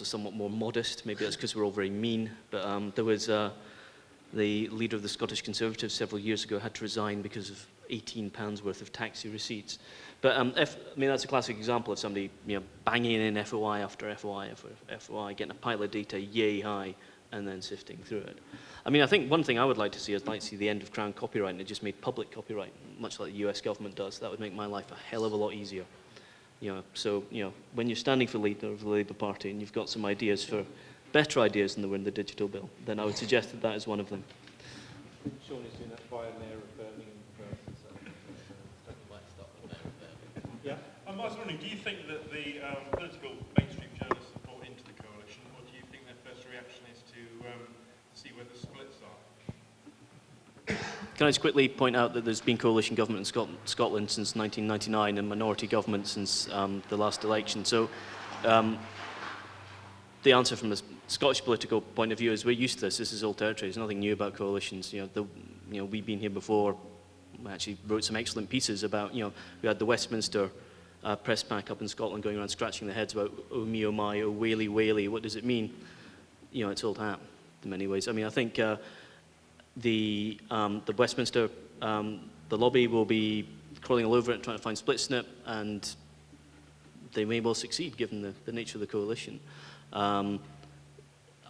Scots are somewhat more modest. Maybe that's because we're all very mean. But there was the leader of the Scottish Conservatives several years ago had to resign because of £18 worth of taxi receipts. But I mean, that's a classic example of somebody, banging in FOI after FOI after FOI, getting a pile of data yay high, and then sifting through it. I mean, I think one thing I would like to see is like see the end of Crown copyright, and it just made public copyright, much like the US government does. That would make my life a hell of a lot easier. So when you're standing for leader of the Labour Party and you've got some ideas for better ideas than there were in the digital bill, then I would suggest that that is one of them. Sean is doing that via Mayor of Birmingham first. Yeah. I was wondering, do you think that the political mainstream journalists are brought into the coalition, or do you think their first reaction is to see where the splits are? Can I just quickly point out that there's been coalition government in Scotland since 1999 and minority government since the last election. So the answer from a Scottish political point of view is we're used to this. This is old territory. There's nothing new about coalitions. We've been here before. We actually wrote some excellent pieces about, we had the Westminster press pack up in Scotland going around scratching their heads about, oh me, oh my, oh whaley, whaley, what does it mean? It's old hat in many ways. I mean, I think the Westminster, the lobby will be crawling all over it trying to find split snip, and they may well succeed given the nature of the coalition.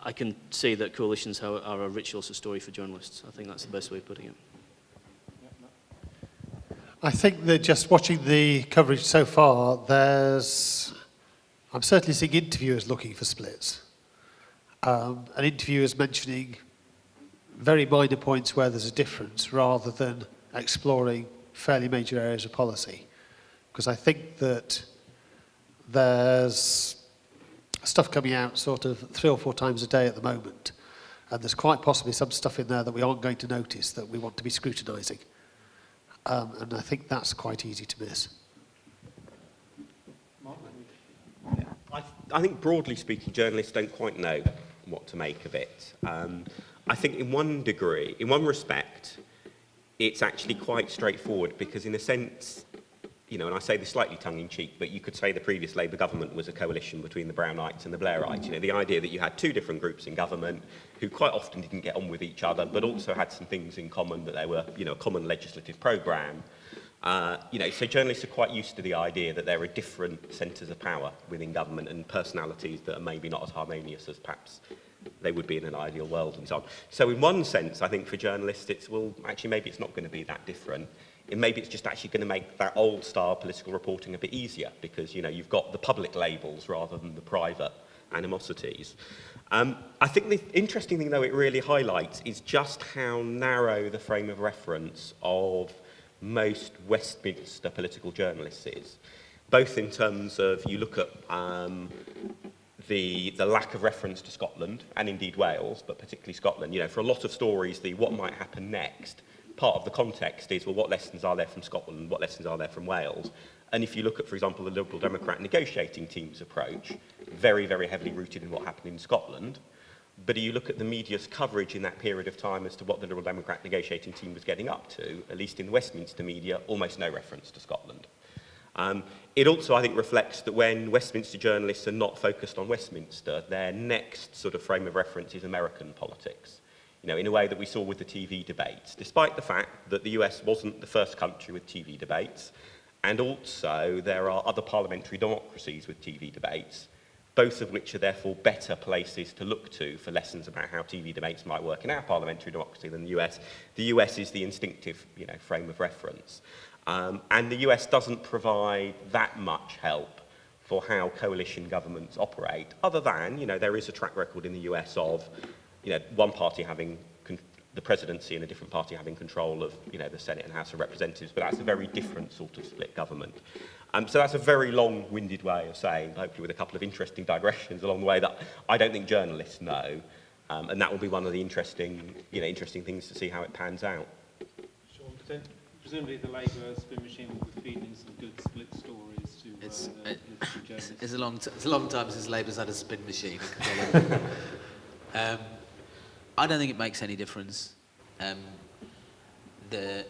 I can say that coalitions are a ritual story for journalists. I think that's the best way of putting it. I think that just watching the coverage so far, I'm certainly seeing interviewers looking for splits. And interviewers mentioning very minor points where there's a difference rather than exploring fairly major areas of policy. Because I think that there's stuff coming out sort of 3 or 4 times a day at the moment. And there's quite possibly some stuff in there that we aren't going to notice that we want to be scrutinising. And I think that's quite easy to miss. I think broadly speaking, journalists don't quite know what to make of it. I think in one respect, it's actually quite straightforward because in a sense, and I say this slightly tongue-in-cheek, but you could say the previous Labour government was a coalition between the Brownites and the Blairites. The idea that you had 2 different groups in government who quite often didn't get on with each other, but also had some things in common, that they were, a common legislative programme. So journalists are quite used to the idea that there are different centres of power within government and personalities that are maybe not as harmonious as perhaps they would be in an ideal world and so on. So in one sense, I think for journalists, maybe it's not going to be that different. And maybe it's just actually going to make that old-style political reporting a bit easier because, you've got the public labels rather than the private animosities. I think the interesting thing, though, it really highlights is just how narrow the frame of reference of most Westminster political journalists is, both in terms of you look at the lack of reference to Scotland and indeed Wales, but particularly Scotland. For a lot of stories, the what might happen next, part of the context is, well, what lessons are there from Scotland, what lessons are there from Wales? And if you look at, for example, the Liberal Democrat negotiating team's approach, very, very heavily rooted in what happened in Scotland, but you look at the media's coverage in that period of time as to what the Liberal Democrat negotiating team was getting up to, at least in the Westminster media, almost no reference to Scotland. It also, I think, reflects that when Westminster journalists are not focused on Westminster, their next sort of frame of reference is American politics. In a way that we saw with the TV debates, despite the fact that the US wasn't the first country with TV debates, and also there are other parliamentary democracies with TV debates, both of which are therefore better places to look to for lessons about how TV debates might work in our parliamentary democracy than the US. The US is the instinctive, frame of reference. And the US doesn't provide that much help for how coalition governments operate, other than, there is a track record in the US of, one party having the presidency and a different party having control of, the Senate and House of Representatives, but that's a very different sort of split government. So that's a very long-winded way of saying, hopefully with a couple of interesting digressions along the way, that I don't think journalists know, and that will be one of the interesting things to see how it pans out. Sean, presumably the Labour spin machine will be feeding some good split stories to journalists. It's a long time since Labour's had a spin machine. I don't think it makes any difference. There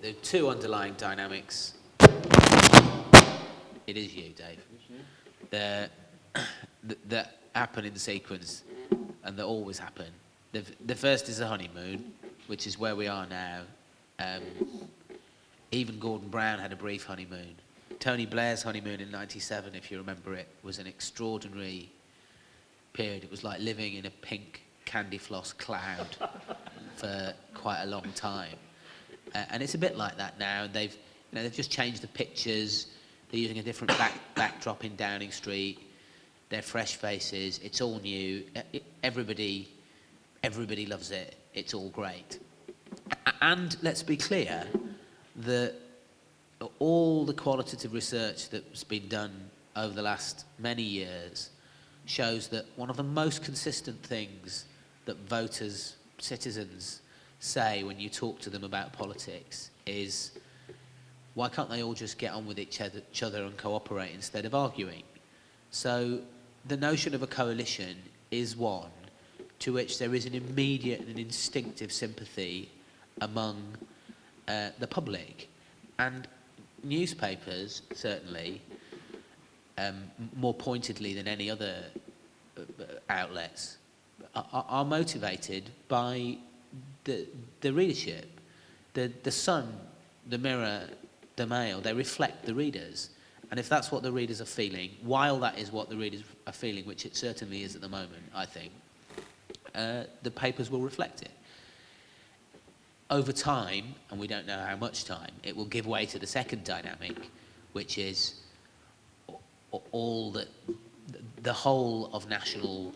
are 2 underlying dynamics. It is you, Dave. that happen in sequence and that always happen. The first is the honeymoon, which is where we are now. Even Gordon Brown had a brief honeymoon. Tony Blair's honeymoon in '97, if you remember it, was an extraordinary period. It was like living in a pink candy floss cloud for quite a long time. And it's a bit like that now. They've just changed the pictures. They're using a different backdrop in Downing Street. They're fresh faces. It's all new. Everybody loves it. It's all great. And let's be clear that all the qualitative research that's been done over the last many years shows that one of the most consistent things that voters, citizens, say when you talk to them about politics is, why can't they all just get on with each other and cooperate instead of arguing? So the notion of a coalition is one to which there is an immediate and instinctive sympathy among the public. And newspapers, certainly, more pointedly than any other outlets, are motivated by the readership. The Sun, the Mirror, the Mail, they reflect the readers. And if that's what the readers are feeling, while that is what the readers are feeling, which it certainly is at the moment, I think, the papers will reflect it. Over time, and we don't know how much time, it will give way to the second dynamic, which is all the whole of national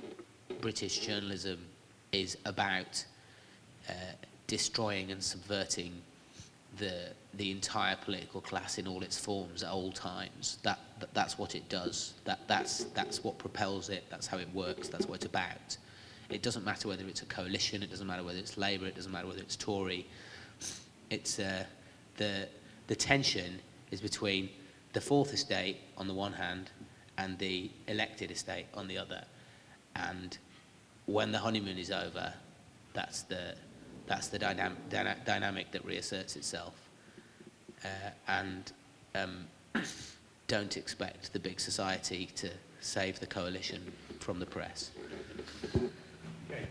British journalism is about destroying and subverting the entire political class in all its forms at all times. That's what it does. That's what propels it. That's how it works. That's what it's about. It doesn't matter whether it's a coalition. It doesn't matter whether it's Labour. It doesn't matter whether it's Tory. It's the tension is between the fourth estate on the one hand and the elected estate on the other. And when the honeymoon is over, that's the dynamic that reasserts itself. Don't expect the big society to save the coalition from the press. Okay.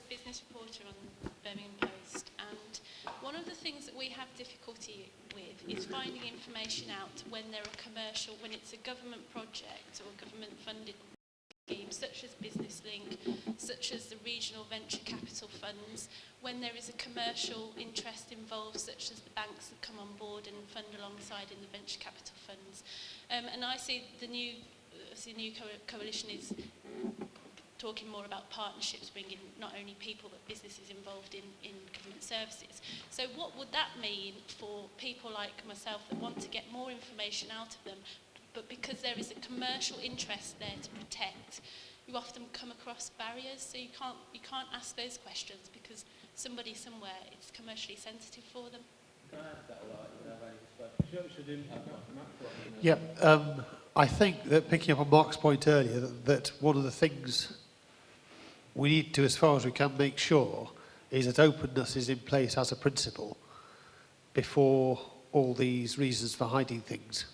Business reporter on Birmingham Post, and one of the things that we have difficulty with is finding information out when when it's a government project or government funded scheme, such as Business Link, such as the regional venture capital funds, when there is a commercial interest involved, such as the banks that come on board and fund alongside in the venture capital funds. And I see the new coalition is talking more about partnerships, bringing not only people but businesses involved in government services. So what would that mean for people like myself that want to get more information out of them, but because there is a commercial interest there to protect, you often come across barriers, so you can't ask those questions because somebody somewhere, it's commercially sensitive for them. Yeah, I think that picking up on Mark's point earlier, that one of the things we need to, as far as we can, make sure is that openness is in place as a principle before all these reasons for hiding things